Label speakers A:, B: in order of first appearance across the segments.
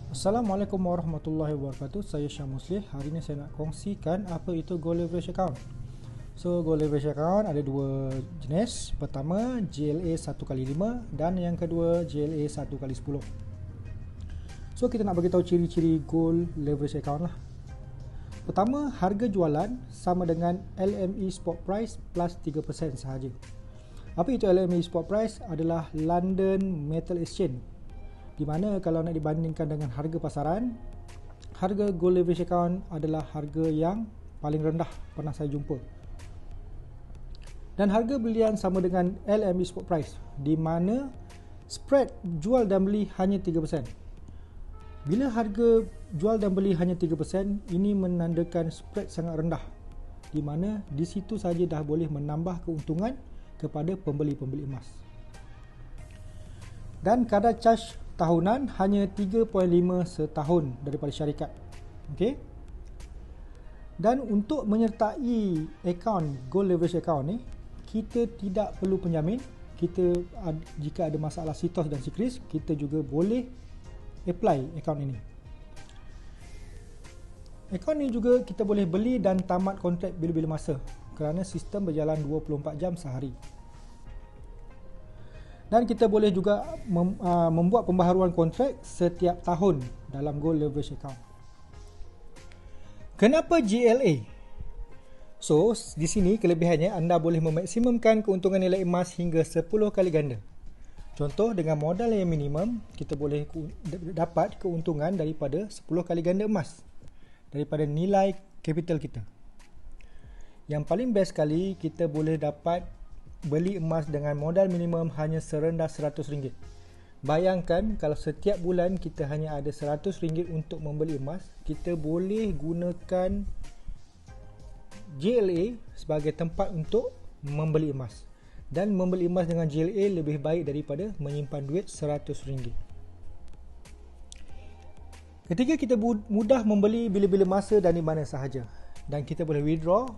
A: Assalamualaikum warahmatullahi wabarakatuh. Saya Syah Muslih. Hari ini saya nak kongsikan apa itu Gold Leverage Account. So, Gold Leverage Account ada dua jenis. Pertama, GLA 1x5 dan yang kedua, GLA 1x10. So, kita nak bagi tahu ciri-ciri Gold Leverage Account lah. Pertama, harga jualan sama dengan LME Spot Price plus 3% sahaja. Apa itu LME Spot Price? Adalah London Metal Exchange, di mana kalau nak dibandingkan dengan harga pasaran, harga Gold Leverage Account adalah harga yang paling rendah pernah saya jumpa. Dan harga belian sama dengan LME Spot Price, di mana spread jual dan beli hanya 3%. Bila harga jual dan beli hanya 3%, ini menandakan spread sangat rendah, di mana di situ saja dah boleh menambah keuntungan kepada pembeli-pembeli emas. Dan kadar charge tahunan hanya 3.5 setahun daripada syarikat. Okey. Dan untuk menyertai akaun Gold Leverage Account ni, kita tidak perlu penjamin. Jika ada masalah sitos dan sikris, kita juga boleh apply akaun ini. Akaun ini juga kita boleh beli dan tamat kontrak bila-bila masa, kerana sistem berjalan 24 jam sehari. Dan kita boleh juga membuat pembaharuan kontrak setiap tahun dalam Gold Leverage Account. Kenapa GLA? So, di sini kelebihannya anda boleh memaksimumkan keuntungan nilai emas hingga 10 kali ganda. Contoh, dengan modal yang minimum, kita boleh dapat keuntungan daripada 10 kali ganda emas daripada nilai capital kita. Yang paling best sekali, kita boleh dapat beli emas dengan modal minimum hanya serendah RM100. Bayangkan kalau setiap bulan kita hanya ada RM100 untuk membeli emas, kita boleh gunakan GLA sebagai tempat untuk membeli emas. Dan membeli emas dengan GLA lebih baik daripada menyimpan duit RM100. Ketiga, kita mudah membeli bila-bila masa dan di mana sahaja. Dan kita boleh withdraw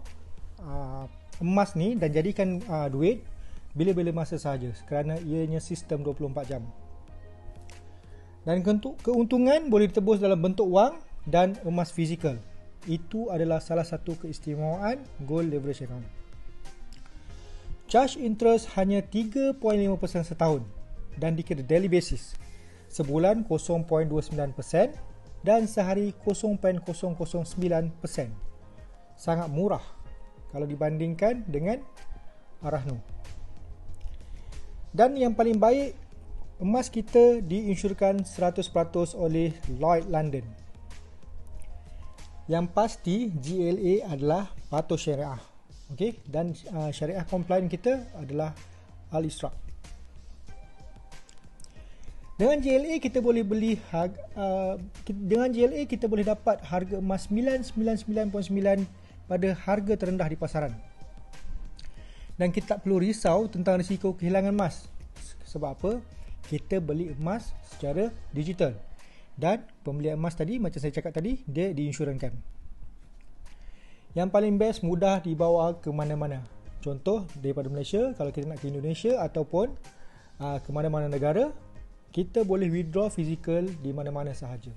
A: emas ni dan jadikan duit bila-bila masa sahaja, kerana ianya sistem 24 jam. Dan keuntungan boleh ditebus dalam bentuk wang dan emas fizikal. Itu adalah salah satu keistimewaan Gold Leverage Account. Charge interest hanya 3.5% setahun dan dikira daily basis. Sebulan 0.29% dan sehari 0.009%. Sangat murah kalau dibandingkan dengan Arahno. Dan yang paling baik, emas kita diinsurkan 100% oleh Lloyd London. Yang pasti GLA adalah patuh syariah. Okey, dan syariah compliant kita adalah Al-Isra. Dengan GLA kita boleh dapat harga emas 999.9 pada harga terendah di pasaran. Dan kita tak perlu risau tentang risiko kehilangan emas. Sebab apa? Kita beli emas secara digital. Dan pembelian emas tadi, macam saya cakap tadi, dia diinsurankan. Yang paling best, mudah dibawa ke mana-mana. Contoh, daripada Malaysia, kalau kita nak ke Indonesia ataupun ke mana-mana negara, kita boleh withdraw fizikal di mana-mana sahaja.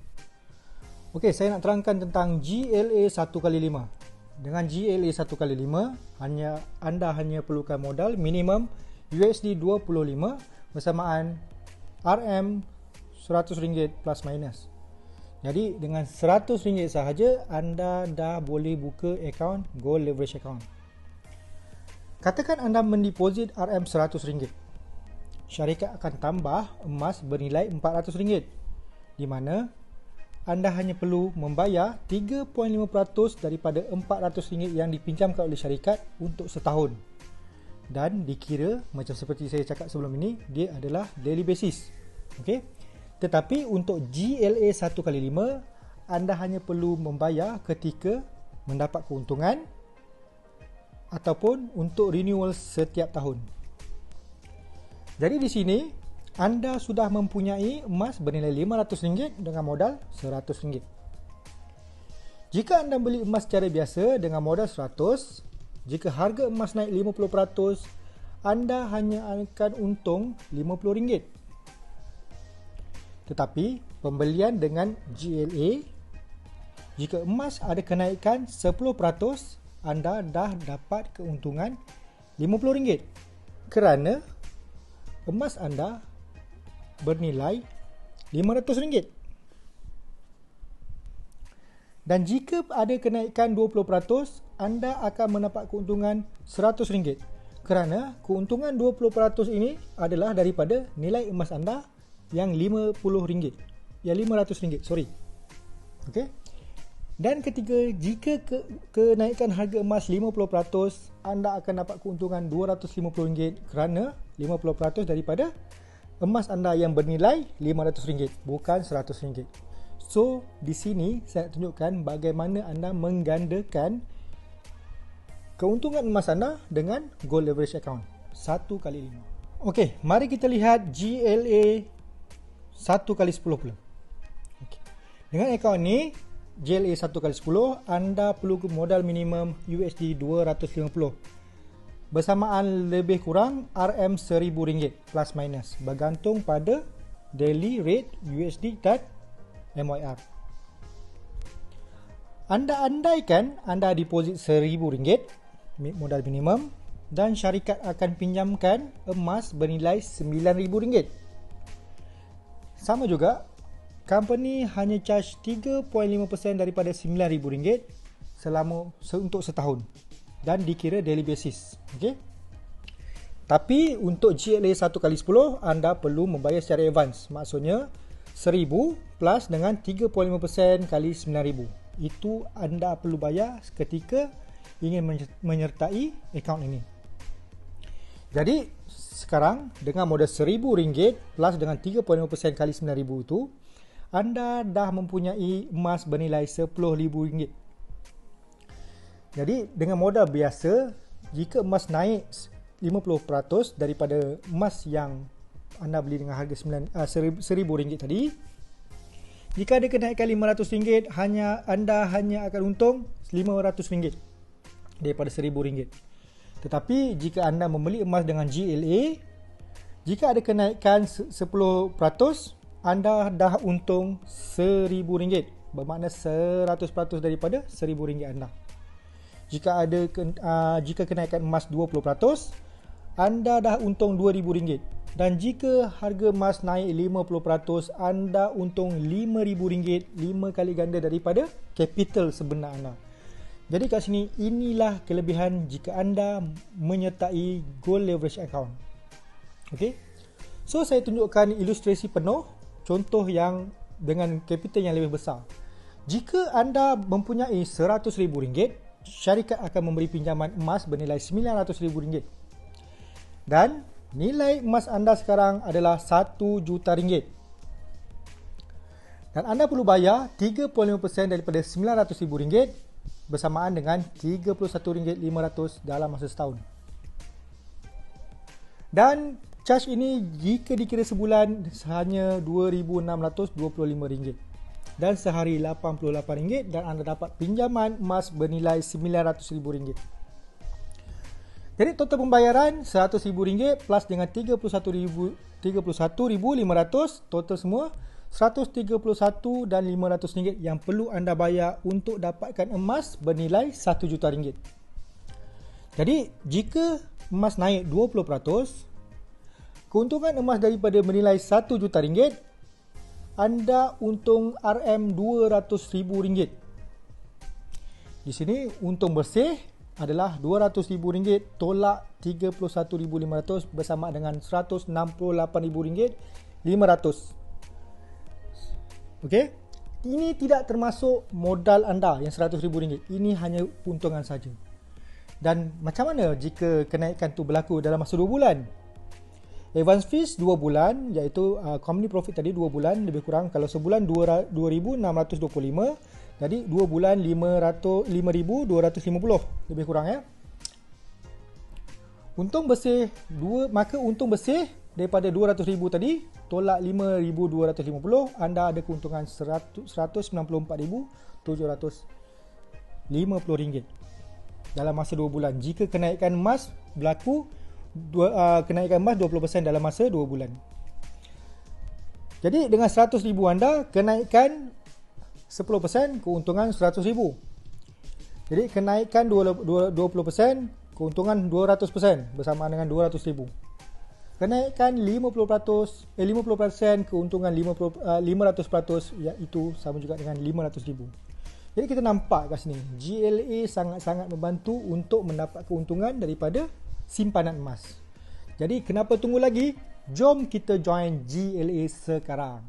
A: Okey, saya nak terangkan tentang GLA 1x5. Dengan GLA 1x5, anda hanya perlukan modal minimum USD 25 bersamaan RM RM100 plus minus. Jadi dengan RM100 sahaja anda dah boleh buka akaun Gold Leverage Account. Katakan anda mendeposit RM100, syarikat akan tambah emas bernilai RM400, di mana anda hanya perlu membayar 3.5% daripada RM400 yang dipinjamkan oleh syarikat untuk setahun. Dan dikira macam seperti saya cakap sebelum ini, dia adalah daily basis. Okey. Tetapi untuk GLA 1x5, anda hanya perlu membayar ketika mendapat keuntungan ataupun untuk renewal setiap tahun. Jadi di sini anda sudah mempunyai emas bernilai RM500 dengan modal RM100. Jika anda beli emas secara biasa dengan modal 100, jika harga emas naik 50%, anda hanya akan untung RM50. Tetapi pembelian dengan GLA, jika emas ada kenaikan 10%, anda dah dapat keuntungan RM50 kerana emas anda bernilai RM500. Dan jika ada kenaikan 20%, anda akan mendapat keuntungan RM100 kerana keuntungan 20% ini adalah daripada nilai emas anda yang RM50, yang RM500, sorry. Okey. Dan jika kenaikan harga emas 50%, anda akan dapat keuntungan RM250 kerana 50% daripada emas anda yang bernilai RM500, bukan RM100. So, di sini saya tunjukkan bagaimana anda menggandakan keuntungan emas anda dengan gold leverage account 1x5. Okey, mari kita lihat GLA 1x10 pula. Okay. Dengan akaun ni GLA 1x10, anda perlu modal minimum USD 250 bersamaan lebih kurang RM1000 plus minus, bergantung pada daily rate USD dan MYR. Anda andaikan anda deposit RM1000 modal minimum dan syarikat akan pinjamkan emas bernilai RM9000. Sama juga, company hanya charge 3.5% daripada RM9,000 untuk setahun dan dikira daily basis. Okey. Tapi untuk GLA 1x10, anda perlu membayar secara advance. Maksudnya RM1,000 plus dengan 3.5% kali RM9,000. Itu anda perlu bayar ketika ingin menyertai akaun ini. Jadi sekarang dengan modal RM1,000 plus dengan 3.5% kali RM9,000 itu, anda dah mempunyai emas bernilai RM10,000. Jadi dengan modal biasa, jika emas naik 50% daripada emas yang anda beli dengan harga RM1,000 tadi, jika ada kenaikan RM500, anda hanya akan untung RM500 daripada RM1,000. Tetapi jika anda membeli emas dengan GLA, jika ada kenaikan 10%, anda dah untung RM1,000, bermakna 100% daripada RM1,000 anda. Jika kenaikan emas 20%, anda dah untung RM2,000. Dan jika harga emas naik 50%, anda untung RM5,000, 5 kali ganda daripada capital sebenar anda. Jadi kat sini, inilah kelebihan jika anda menyertai gold leverage account. Okey. So saya tunjukkan ilustrasi penuh, contoh yang dengan capital yang lebih besar. Jika anda mempunyai RM100,000, syarikat akan memberi pinjaman emas bernilai RM900,000. Dan nilai emas anda sekarang adalah RM1 juta. Dan anda perlu bayar 3.5% daripada RM900,000 bersamaan dengan RM31,500 dalam masa setahun. Dan charge ini jika dikira sebulan hanya RM2,625 dan sehari RM88 dan anda dapat pinjaman emas bernilai RM900,000. Jadi total pembayaran RM100,000 plus dengan RM31,500, total semua RM131,500 dan RM500 yang perlu anda bayar untuk dapatkan emas bernilai RM1 juta. Jadi jika emas naik 20%, keuntungan emas daripada bernilai RM1 juta, anda untung RM200,000. Di sini untung bersih adalah RM200,000 tolak RM31,500 bersama dengan RM168,500. Okey. Ini tidak termasuk modal anda yang RM100,000. Ini hanya keuntungan saja. Dan macam mana jika kenaikan tu berlaku dalam masa 2 bulan? Advance fees 2 bulan, iaitu company profit tadi 2 bulan lebih kurang. Kalau sebulan 2,625, jadi 2 bulan 5,250 lebih kurang ya. Untung bersih maka untung bersih daripada RM200,000 tadi tolak RM5,250, anda ada keuntungan RM194,750 dalam masa 2 bulan. Jika kenaikan emas berlaku kenaikan emas 20% dalam masa 2 bulan. Jadi dengan 100,000 anda, kenaikan 10% keuntungan 100,000. Jadi kenaikan 20%, keuntungan 200% bersamaan dengan 200,000. Kenaikan 50%, keuntungan 500%, iaitu sama juga dengan 500,000. Jadi kita nampak kat sini, GLA sangat-sangat membantu untuk mendapat keuntungan daripada simpanan emas. Jadi kenapa tunggu lagi? Jom kita join GLA sekarang.